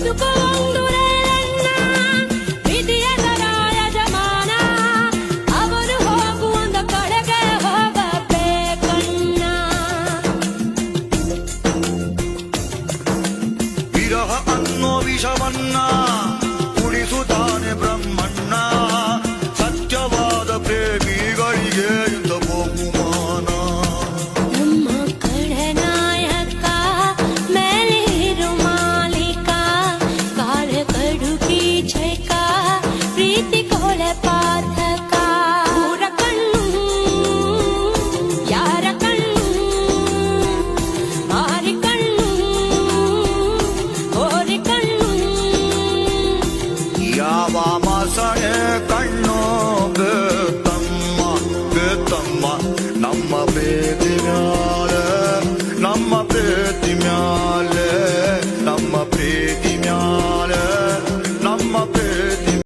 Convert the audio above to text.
ಬದುಕು ಒಂದು ರೈಲನ್ನ, ವಿಧಿಯೆಲ್ಲರ ಯಜಮಾನ, ಅವನು ಹೋಗುವಂದ ಕಡೆಗೆ ಹೋಗಬೇಕಣ್ಣ. ವಿರಹ ಅನ್ನೋ ವಿಷವನ್ನ